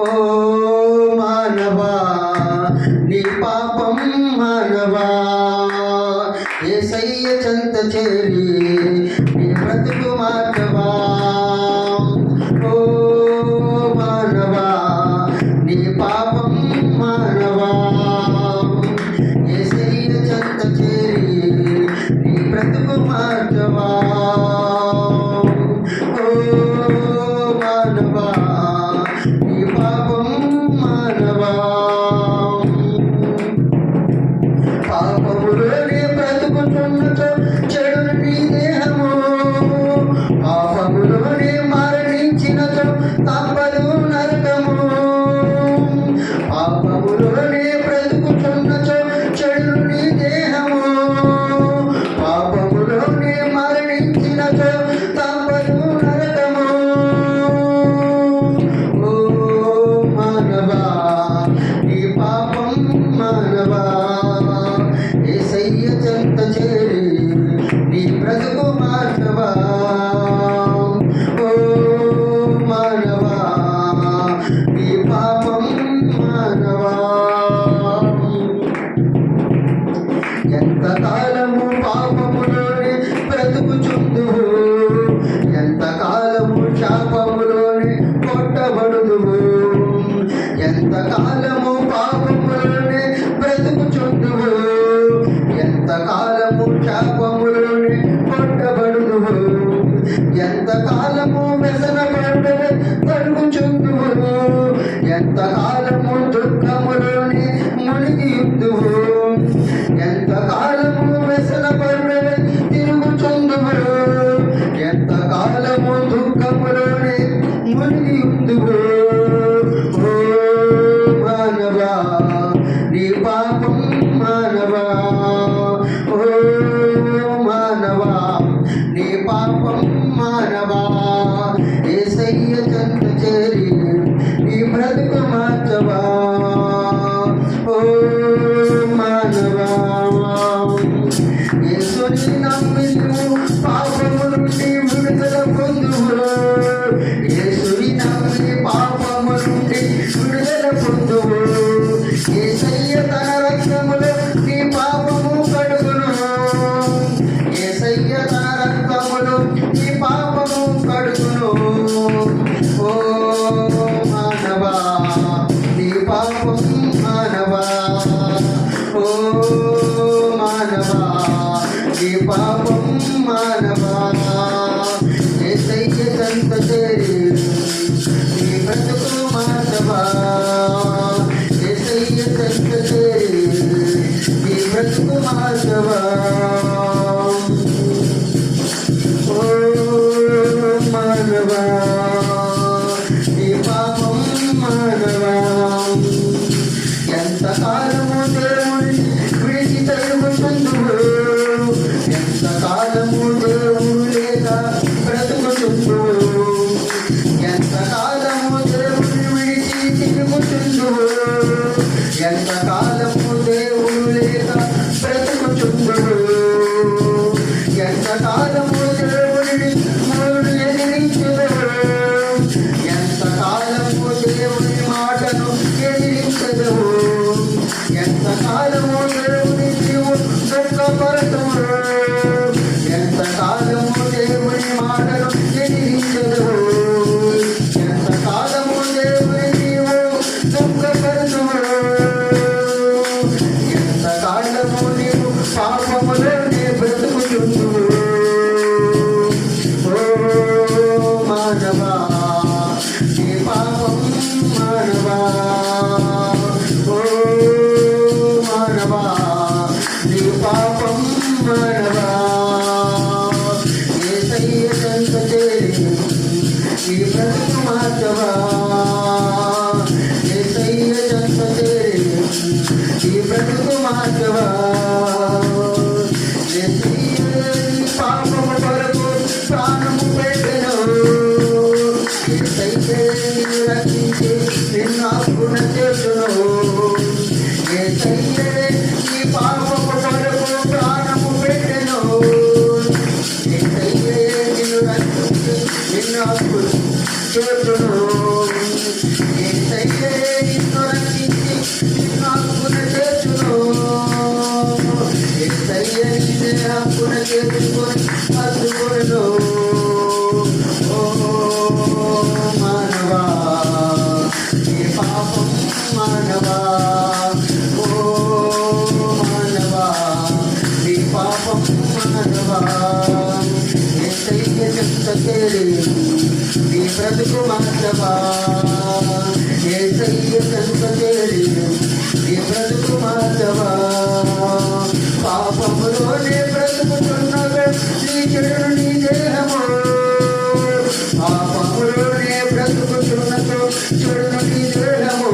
ఓ మానవా నీ పాపం మానవా యేసయ్య చెంత చేరి నీ బ్రతుకు మార్చవా. ఓ మానవా నీ పాపం మానవా యేసయ్య చెంత చేరి నీ బ్రతుకు మార్చవా. ఓ మానవా నీ పాపం మానవా పాపములోనే బ్రతుకుతున్నచో చెడును నీ దేహము పాపములోనే మరణించినచో తప్పదు నరకము. పాపములోనే బ్రతుకుతున్నచో చెడును నీ దేహము పాపములోనే మరణించినచో తప్పదు నరకము. ఓ మానవా నీ పాపం మానవా యేసయ్య చెంత చేరి నీ బ్రతుకు మార్చవా. ఓ మానవా నీ పాపం మానవా ఎంత కాలము పాపములోనే బ్రతుకుచుందువు ఎంత కాలము శాపములోనే కొట్టబడుదువు ఎంత కాలము పాపములోనే బ్రతుకుచుందువు ఎంత కాలము శాపములోనే కొట్టబడుదువు ఎంత కాలము వ్యసన పడవే తడుగుచుందువు ఎంత కాలము దుఃఖములోనే మునిగియుందువు ఎంత కాలము వ్యసన పడవే తిరుగుచుందువు ఎంత కాలము దుఃఖములోనే మునిగియుందువు. ఓ మానవా నీ పాపం మానవా ఓ మానవా నీ పాపం మానవా యేసయ్య చెంత చేరి నీ బ్రతుకు మార్చవా. ఓ మానవా యేసుని నమ్మి నువ్వు పాపము నుండి విడుదల పొందువు యేసుని నమ్మి పాపము నుండి విడుదల పొందువు. యేసయ్య తన రక్తములో నీ పాపము కడుగును యేసయ్య తన రక్తములో నీ పాపము కడుగును. ఓ మానవా నీ పాపం మానవా ఓ మానవా నీ పాపం మానవా యేసయ్య చెంత చేరి నీ బ్రతుకు మార్చవా. యేసయ్య చెంత చేరి నీ బ్రతుకు మార్చవా. ఓ మానవా నీ పాపం మానవా ఎంత కాలము దేవుని విడిచి తరుగుతుందువు ఎంత కాలము దేవుడు లేక బ్రతుకుతుందువు ఎంత కాలము దేవుని విడిచి తిరుగుతుందువు ఎంత కాలము దేవుడు లేక బ్రతుకుతుందువు ఎంత కాలము దేవుడిని మూడు ఎదిరించదవు ఎంత కాలము దేవుని మాటను ఎదిరించదవు ఎంత కాలము దేవుని నీవు దుఃఖపరచవు ఎంత కాలము దేవుని మాటను ఎదిరించదవు ఎంత కాలము దేవుని నీవు దుఃఖపరచవు. బ్రతుకు మార్చవా యేసయ్య చెంత చేరి నీ బ్రతుకు మార్చవా పాపములోనే బ్రతుకుతున్నవే నీ చెడు నీ దేహము పాపములోనే బ్రతుకుతున్నతో చెడు నీ దేహము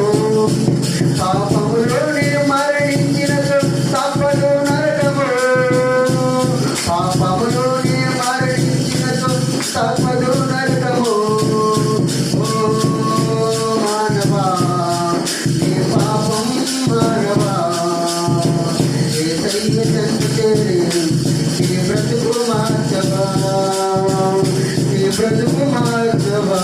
పాపములోనే మరణించినతో తప్పదు నరకము పాపములోనే మరణించినతో తప్పదు నరకము ఓ మానవా నీ పాపం మానవా యేసయ్య చెంత చేరి నీ బ్రతుకు మార్చవా నీ బ్రతుకు మార్చవా